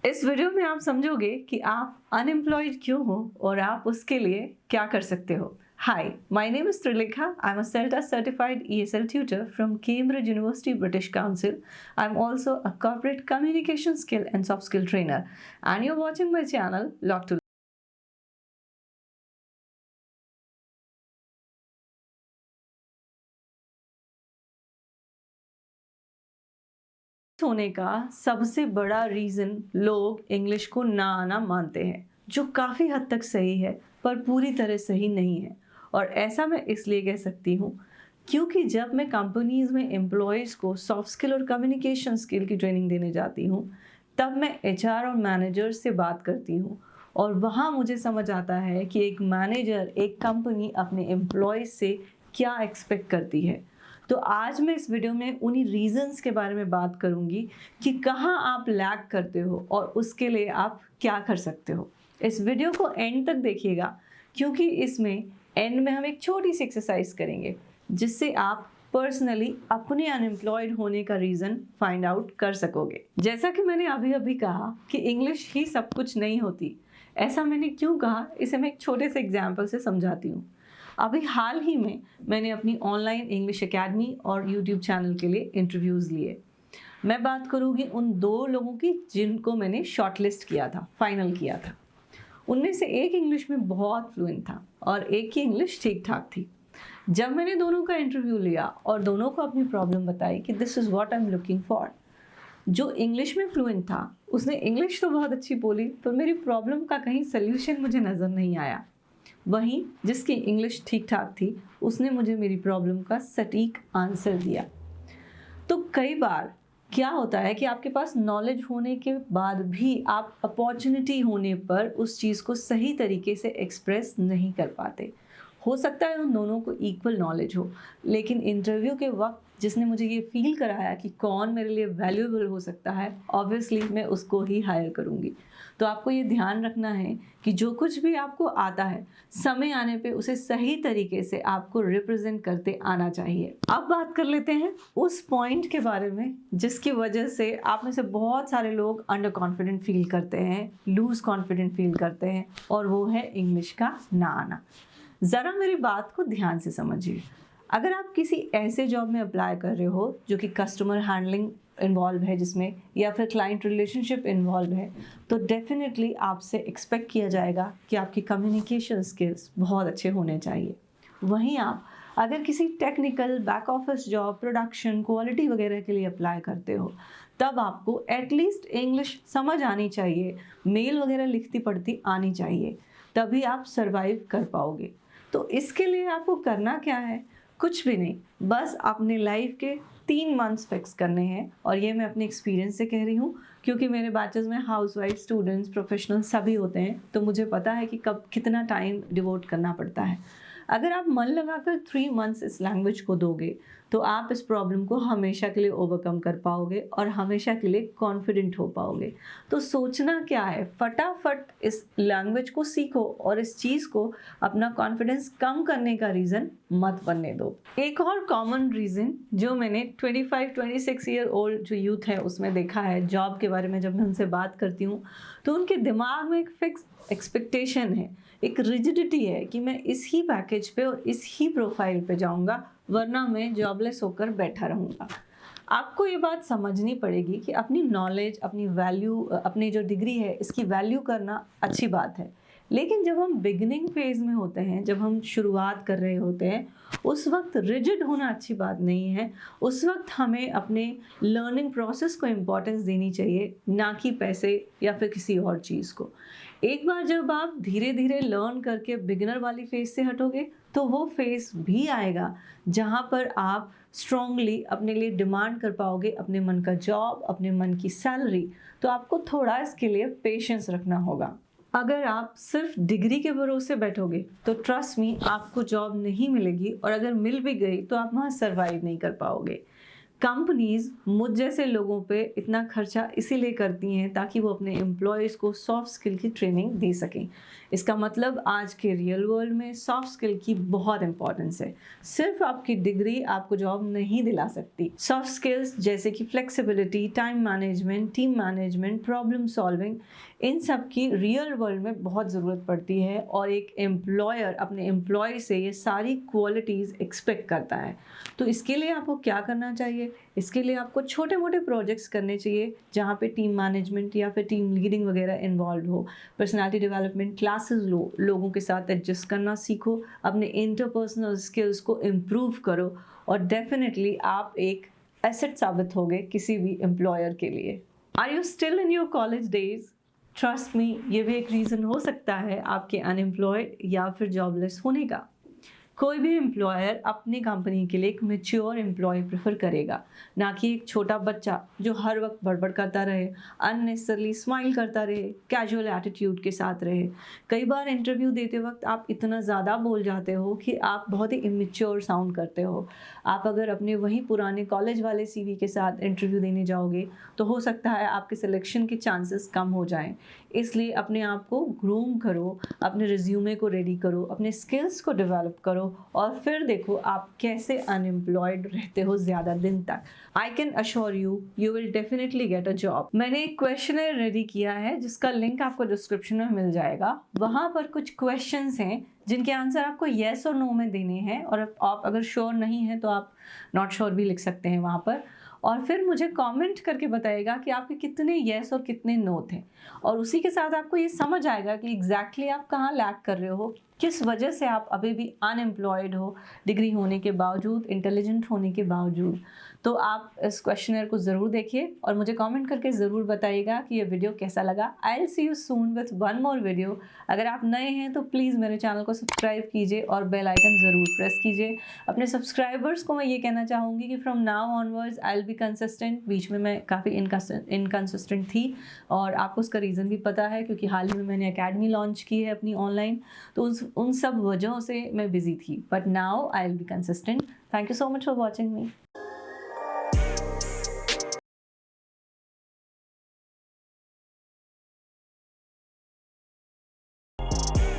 इस वीडियो में आप समझोगे कि आप अनएम्प्लॉयड क्यों हो और आप उसके लिए क्या कर सकते हो। Hi, my name is Trilekha. I'm a CELTA certified ESL tutor from Cambridge University, British Council. I'm also a corporate communication skill and soft skill trainer. And you're watching my channel, Lock to होने का सबसे बड़ा reason लोग English को ना आना मानते हैं, जो काफ़ी हद तक सही है पर पूरी तरह सही नहीं है। और ऐसा मैं इसलिए कह सकती हूँ क्योंकि जब मैं कंपनीज़ में एम्प्लॉयज़ को सॉफ्ट स्किल और कम्युनिकेशन स्किल की ट्रेनिंग देने जाती हूँ, तब मैं एचआर और मैनेजर से बात करती हूँ और वहाँ मुझे समझ आता है कि एक मैनेजर, एक कंपनी अपने एम्प्लॉयज़ से क्या एक्सपेक्ट करती है। तो आज मैं इस वीडियो में उन्हीं रीजंस के बारे में बात करूंगी कि कहाँ आप लैग करते हो और उसके लिए आप क्या कर सकते हो। इस वीडियो को एंड तक देखिएगा क्योंकि इसमें एंड में हम एक छोटी सी एक्सरसाइज करेंगे जिससे आप पर्सनली अपने अनएम्प्लॉयड होने का रीज़न फाइंड आउट कर सकोगे। जैसा कि मैंने अभी अभी कहा कि इंग्लिश ही सब कुछ नहीं होती। ऐसा मैंने क्यों कहा, इसे मैं एक छोटे से एग्जाम्पल से समझाती हूँ। अभी हाल ही में मैंने अपनी ऑनलाइन इंग्लिश एकेडमी और यूट्यूब चैनल के लिए इंटरव्यूज़ लिए। मैं बात करूँगी उन 2 लोगों की जिनको मैंने शॉर्टलिस्ट किया था, फाइनल किया था। उनमें से एक इंग्लिश में बहुत फ्लुएंट था और एक की इंग्लिश ठीक ठाक थी। जब मैंने दोनों का इंटरव्यू लिया और दोनों को अपनी प्रॉब्लम बताई कि this is what I am looking for, जो इंग्लिश में फ्लुएंट था उसने इंग्लिश तो बहुत अच्छी बोली पर मेरी प्रॉब्लम का कहीं सल्यूशन मुझे नज़र नहीं आया। वहीं जिसकी इंग्लिश ठीक ठाक थी उसने मुझे मेरी प्रॉब्लम का सटीक आंसर दिया। तो कई बार क्या होता है कि आपके पास नॉलेज होने के बाद भी आप अपॉर्चुनिटी होने पर उस चीज़ को सही तरीके से एक्सप्रेस नहीं कर पाते। हो सकता है उन दोनों को इक्वल नॉलेज हो, लेकिन इंटरव्यू के वक्त जिसने मुझे ये फील कराया कि कौन मेरे लिए वैल्यूएबल हो सकता है, ऑब्वियसली मैं उसको ही हायर करूँगी। तो आपको ये ध्यान रखना है कि जो कुछ भी आपको आता है, समय आने पे उसे सही तरीके से आपको रिप्रेजेंट करते आना चाहिए। अब बात कर लेते हैं उस पॉइंट के बारे में जिसकी वजह से आप में से बहुत सारे लोग अंडर कॉन्फिडेंट फील करते हैं, लूज कॉन्फिडेंट फील करते हैं, और वो है इंग्लिश का ना आना। ज़रा मेरी बात को ध्यान से समझिए। अगर आप किसी ऐसे जॉब में अप्लाई कर रहे हो जो कि कस्टमर हैंडलिंग इन्वॉल्व है जिसमें, या फिर क्लाइंट रिलेशनशिप इन्वॉल्व है, तो डेफिनेटली आपसे एक्सपेक्ट किया जाएगा कि आपकी कम्युनिकेशन स्किल्स बहुत अच्छे होने चाहिए। वहीं आप अगर किसी technical back office job, production, quality वगैरह के लिए अप्लाई करते हो, तब आपको एटलीस्ट इंग्लिश समझ आनी चाहिए, मेल वगैरह लिखती पढ़ती आनी चाहिए, तभी आप सर्वाइव कर पाओगे। तो इसके लिए आपको करना क्या है? कुछ भी नहीं, बस अपने लाइफ के 3 मंथ्स फिक्स करने हैं। और ये मैं अपने एक्सपीरियंस से कह रही हूँ क्योंकि मेरे बैचेस में हाउसवाइफ, स्टूडेंट्स, प्रोफेशनल सभी होते हैं, तो मुझे पता है कि कब कितना टाइम डिवोट करना पड़ता है। अगर आप मन लगाकर 3 मंथ्स इस लैंग्वेज को दोगे तो आप इस प्रॉब्लम को हमेशा के लिए ओवरकम कर पाओगे और हमेशा के लिए कॉन्फिडेंट हो पाओगे। तो सोचना क्या है, फटाफट इस लैंग्वेज को सीखो और इस चीज़ को अपना कॉन्फिडेंस कम करने का रीज़न मत बनने दो। एक और कॉमन रीज़न जो मैंने 25-26 ईयर ओल्ड जो यूथ है उसमें देखा है, जॉब के बारे में जब मैं उनसे बात करती हूँ तो उनके दिमाग में एक फिक्स एक्सपेक्टेशन है, एक रिजिडिटी है कि मैं इस ही पैकेज पे और इस ही प्रोफाइल पे जाऊंगा, वरना मैं जॉबलेस होकर बैठा रहूँगा। आपको ये बात समझनी पड़ेगी कि अपनी नॉलेज, अपनी वैल्यू, अपनी जो डिग्री है इसकी वैल्यू करना अच्छी बात है, लेकिन जब हम बिगिनिंग फेज में होते हैं, जब हम शुरुआत कर रहे होते हैं, उस वक्त रिजिड होना अच्छी बात नहीं है। उस वक्त हमें अपने लर्निंग प्रोसेस को इम्पोर्टेंस देनी चाहिए, ना कि पैसे या फिर किसी और चीज़ को। एक बार जब आप धीरे धीरे लर्न करके बिगिनर वाली फेज से हटोगे तो वो फेज भी आएगा जहाँ पर आप स्ट्रांगली अपने लिए डिमांड कर पाओगे अपने मन का जॉब, अपने मन की सैलरी। तो आपको थोड़ा इसके लिए पेशेंस रखना होगा। अगर आप सिर्फ डिग्री के भरोसे बैठोगे तो ट्रस्ट मी, आपको जॉब नहीं मिलेगी, और अगर मिल भी गई तो आप वहाँ सर्वाइव नहीं कर पाओगे। कंपनीज मुझ जैसे लोगों पे इतना खर्चा इसीलिए करती हैं ताकि वो अपने एम्प्लॉयज़ को सॉफ्ट स्किल की ट्रेनिंग दे सकें। इसका मतलब आज के रियल वर्ल्ड में सॉफ्ट स्किल की बहुत इंपॉर्टेंस है। सिर्फ आपकी डिग्री आपको जॉब नहीं दिला सकती। सॉफ्ट स्किल्स जैसे कि flexibility, time management, team management, problem solving, इन सब की रियल वर्ल्ड में बहुत ज़रूरत पड़ती है और एक एम्प्लॉयर अपने एम्प्लॉय से ये सारी क्वालिटीज़ एक्सपेक्ट करता है। तो इसके लिए आपको क्या करना चाहिए? इसके लिए आपको छोटे मोटे प्रोजेक्ट्स करने चाहिए जहाँ पे टीम मैनेजमेंट या फिर टीम लीडिंग वगैरह इन्वॉल्व हो। पर्सनालिटी डेवलपमेंट क्लासेस लो, लोगों के साथ एडजस्ट करना सीखो, अपने इंटरपर्सनल स्किल्स को इम्प्रूव करो और डेफिनेटली आप एक एसेट साबित होगे किसी भी एम्प्लॉयर के लिए। Are you still in your college days? Trust me, ये भी एक रीज़न हो सकता है आपके अनएम्प्लॉयड या फिर जॉबलेस होने का। कोई भी एम्प्लॉयर अपनी कंपनी के लिए एक मैच्योर एम्प्लॉय प्रेफर करेगा, ना कि एक छोटा बच्चा जो हर वक्त बड़बड़ करता रहे, अननेसेसरली स्माइल करता रहे, कैजुअल एटीट्यूड के साथ रहे। कई बार इंटरव्यू देते वक्त आप इतना ज़्यादा बोल जाते हो कि आप बहुत ही इमेच्योर साउंड करते हो। आप अगर अपने वही पुराने कॉलेज वाले सीवी के साथ इंटरव्यू देने जाओगे तो हो सकता है आपके सिलेक्शन के चांसेस कम हो जाएं। इसलिए अपने आप को ग्रूम करो, अपने रिज्यूमे को रेडी करो, अपने स्किल्स को डेवलप करो और फिर देखो आप कैसे अनएम्प्लॉयड रहते हो ज़्यादा दिन तक। I can assure you, you will definitely get a job. मैंने एक क्वेश्चनर रेडी किया है जिसका लिंक आपको डिस्क्रिप्शन में मिल जाएगा। वहाँ पर कुछ क्वेश्चंस हैं जिनके आंसर आपको येस और नो में देने हैं और आप अगर श्योर नहीं हैं तो आप नॉट श्योर भी लिख सकते हैं वहाँ पर। और फिर मुझे कमेंट करके बताइएगा कि आपके कितने येस और कितने नो थे और उसी के साथ आपको ये समझ आएगा कि एग्जैक्टली आप कहाँ लैक कर रहे हो, किस वजह से आप अभी भी अनएम्प्लॉयड हो, डिग्री होने के बावजूद, इंटेलिजेंट होने के बावजूद। तो आप इस क्वेश्चनर को ज़रूर देखिए और मुझे कमेंट करके ज़रूर बताइएगा कि ये वीडियो कैसा लगा। I will see you soon with one more video. अगर आप नए हैं तो प्लीज़ मेरे चैनल को सब्सक्राइब कीजिए और बेल आइकन ज़रूर प्रेस कीजिए। अपने सब्सक्राइबर्स को मैं ये कहना चाहूँगी कि from now onwards I will be consistent. बीच में मैं काफ़ी इनकंसिस्टेंट थी और आपको उसका रीज़न भी पता है क्योंकि हाल ही में मैंने अकेडमी लॉन्च की है अपनी ऑनलाइन, तो उन सब वजहों से मैं बिज़ी थी। But now I will be consistent. Thank you so much for watching me.